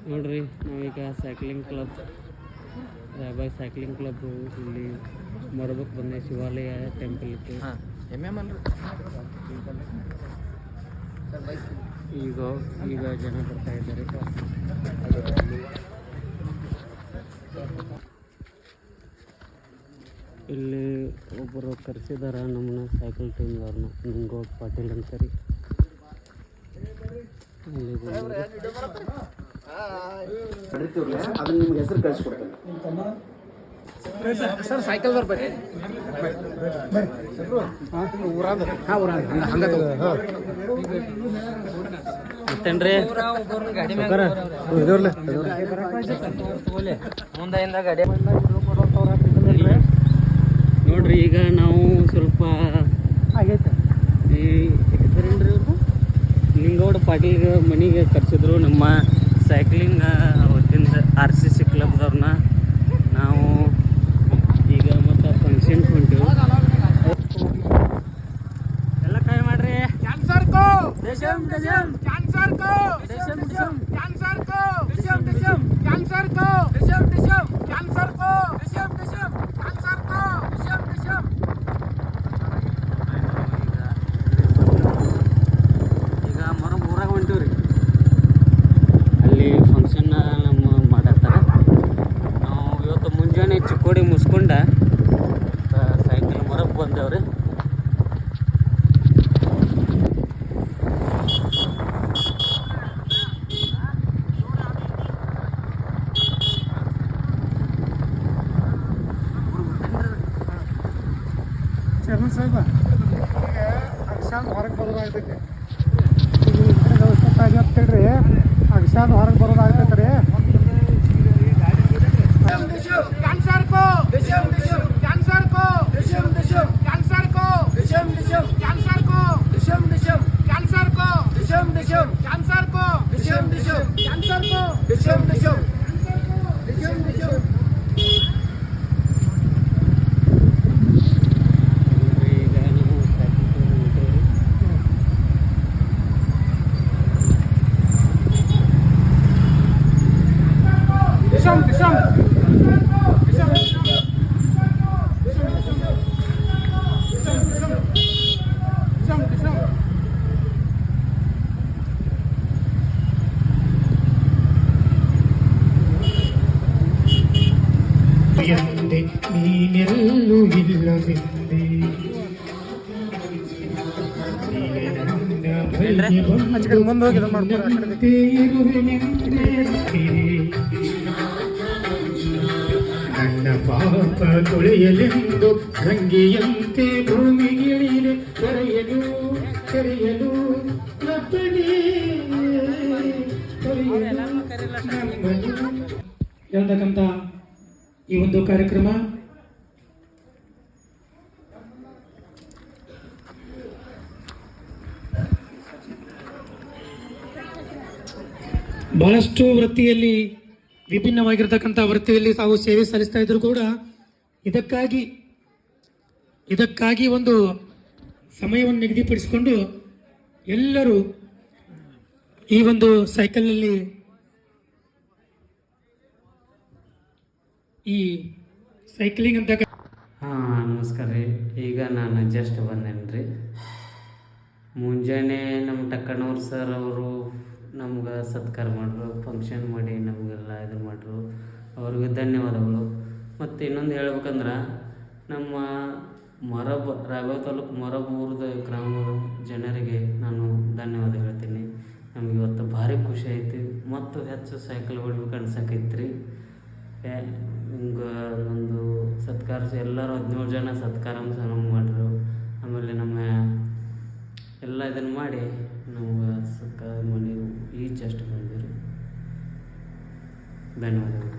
ನೋಡ್ರಿ ನಾವೀಗ cycling club Raibag cycling club ಇಲ್ಲಿ ಮರಬಕ್ಕೆ ಬಂದೆ ಶಿವಾಲಯ ಟೆಂಪಲ್ ಇತ್ತು. ಈಗ ಜನ ಬರ್ತಾ ಇದ್ದಾರೆ. ಇಲ್ಲಿ ಒಬ್ಬರು ಕರೆಸಿದಾರ ನಮ್ಮನ್ನ ಸೈಕಲ್ ಟೀಮ್ದವ್ರನ್ನ ನಿಂಗೋಡ್ ಪಾಟೀಲ್ ಅಂತಾರೆ. ಅದನ್ನ ನಿಮ್ಗೆ ಹೆಸರು ಕಳಿಸ್ಕೊಡ್ತೇನೆ ಸರ್. ಸೈಕಲ್ ಬರ್ಬೇಡಿ ಮತ್ತೇನ್ರಿ ನೋಡ್ರಿ ಈಗ ನಾವು ಸ್ವಲ್ಪ ಈ ಹೆಸರೇನ್ರಿ ಲಿಂಗೌಡ ಪಾಟೀಲ್ ಮನೆಗೆ ಕರೆಸಿದ್ರು ನಮ್ಮ ಸೈಕ್ಲಿಂಗ್ ವತಿಯಿಂದ RCC ಕ್ಲಬ್ದವ್ರನ್ನ. ನಾವು ಈಗ ಮತ್ತು ಫಂಕ್ಷನ್ ಹೊಂಟಿವಿ. ಎಲ್ಲ ಕೈ ಮಾಡ್ರಿ. ಕ್ಯಾನ್ಸರ್ ಕೋ ದೇಶಂ ದೇಶಂ, ಕ್ಯಾನ್ಸರ್ ಕೋ ದೇಶಂ ದೇಶಂ, ಕ್ಯಾನ್ಸರ್ ಕೋ ದೇಶಂ ದೇಶಂ, ಕ್ಯಾನ್ಸರ್ ಕೋ ದೇಶಂ ದೇಶಂ, ಕ್ಯಾನ್ಸರ್ ಕೋ ದೇಶಂ ದೇಶಂ, ಕ್ಯಾನ್ಸರ್ ಕೋ ದೇಶಂ ದೇಶಂ. ಈಗ ಮರಬ್ ಊರಾಗ ಹೊಂಟಿವ್ರಿ. ಅಲ್ಲಿ ಫಂಕ್ಷನ್ ನಮ್ಮ ಮಾಡತ್ತಾರ. ನಾವು ಇವತ್ತು ಮುಂಜಾನೆ ಚಿಕ್ಕೋಡಿ ಮುಸ್ಕೊಂಡ ಸೈಕಲ್ ಮರಕ್ಕೆ ಬಂದೇವ್ರಿ. ಚರ್ಮ ಸಾಹೇಬ ಅಕ್ಷಾಂತ ಹೊರಗೆ ಬರೋದಾಗ್ತೈತಿ. ಹೇಳ್ರಿ ಅಕ್ಷಾಂತ ಹೊರಗೆ ಬರೋದಾಗ್ತೈತೆ ರೀ. ಕ್ಯಾನ್ಸರ್ ಕೋ ದೇಶಂ ದೇಶಂ, ಕ್ಯಾನ್ಸರ್ ಕೋ ದೇಶಂ ದೇಶಂ, ಕ್ಯಾನ್ಸರ್ ಕೋ ದೇಶಂ ದೇಶಂ, ಕ್ಯಾನ್ಸರ್ ಕೋ ದೇಶಂ ದೇಶಂ, ಕ್ಯಾನ್ಸರ್ ಕೋ ದೇಶಂ ದೇಶಂ, ಕ್ಯಾನ್ಸರ್ ಕೋ ದೇಶಂ ದೇಶಂ, ಕ್ಯಾನ್ಸರ್ ಕೋ ದೇಶಂ ದೇಶಂ, ದೇಶಂ ದೇಶಂ. ನೀನೆಲ್ಲೂ ಇಲ್ಲವೆಂದೆ ಮುಂದೆ ಹೋಗಿ ಮಾಡ್ತಾರೆ. ನನ್ನ ಪಾಪ ತೊಳೆಯಲೆಂದು ಗಂಗೆಯಂತೆ ಭೂಮಿಗಿಳಿದು ಕರೆಯಲು ಕರೆಯಲು ಹೇಳ್ತಕ್ಕಂಥ ಈ ಒಂದು ಕಾರ್ಯಕ್ರಮ ಬಹಳಷ್ಟು ವೃತ್ತಿಯಲ್ಲಿ ವಿಭಿನ್ನವಾಗಿರ್ತಕ್ಕಂಥ ವೃತ್ತಿಯಲ್ಲಿ ತಾವು ಸೇವೆ ಸಲ್ಲಿಸ್ತಾ ಇದ್ರು ಕೂಡ ಇದಕ್ಕಾಗಿ ಒಂದು ಸಮಯವನ್ನು ನಿಗದಿಪಡಿಸಿಕೊಂಡು ಎಲ್ಲರೂ ಈ ಒಂದು ಸೈಕಲ್ನಲ್ಲಿ ಈ ಸೈಕ್ಲಿಂಗ್ ಅಂತ. ನಮಸ್ಕಾರ ರೀ. ಈಗ ನಾನು ಜಸ್ಟ್ ಬಂದೇನೆ ರೀ. ಮುಂಜಾನೆ ನಮ್ಮ ಟಕ್ಕಣ್ಣವ್ರು ಸರ್ ಅವರು ನಮ್ಗೆ ಸತ್ಕಾರ ಮಾಡ್ರು, ಫಂಕ್ಷನ್ ಮಾಡಿ ನಮಗೆಲ್ಲ ಇದು ಮಾಡ್ರು. ಅವ್ರಿಗೆ ಧನ್ಯವಾದಗಳು. ಮತ್ತು ಇನ್ನೊಂದು ಹೇಳ್ಬೇಕಂದ್ರೆ ನಮ್ಮ ರಾಯಬಾಗ್ ತಾಲೂಕು ಮರಬ್ ಊರದ ಗ್ರಾಮದ ಜನರಿಗೆ ನಾನು ಧನ್ಯವಾದ ಹೇಳ್ತೀನಿ. ನಮ್ಗೆ ಇವತ್ತು ಭಾರಿ ಖುಷಿ ಐತಿ. ಮತ್ತು ಹೆಚ್ಚು ಸೈಕಲ್ ಹೊಡ್ಬೇಕು ಅನ್ಸಕೈತ್ರಿ. ಹಿಂಗೆ ಒಂದು ಸತ್ಕಾರ ಎಲ್ಲರೂ 17 ಜನ ಸತ್ಕಾರ ನಮ್ಗೆ ಮಾಡ್ರು. ಆಮೇಲೆ ನಮ್ಮ ಎಲ್ಲ ಇದನ್ನು ಮಾಡಿ ನಮ್ಗೆ ಸತ್ಕಾರ ಮಾಡಿ ಈ ಜಸ್ಟ್ ಬಂದಿರಿ. ಧನ್ಯವಾದಗಳು.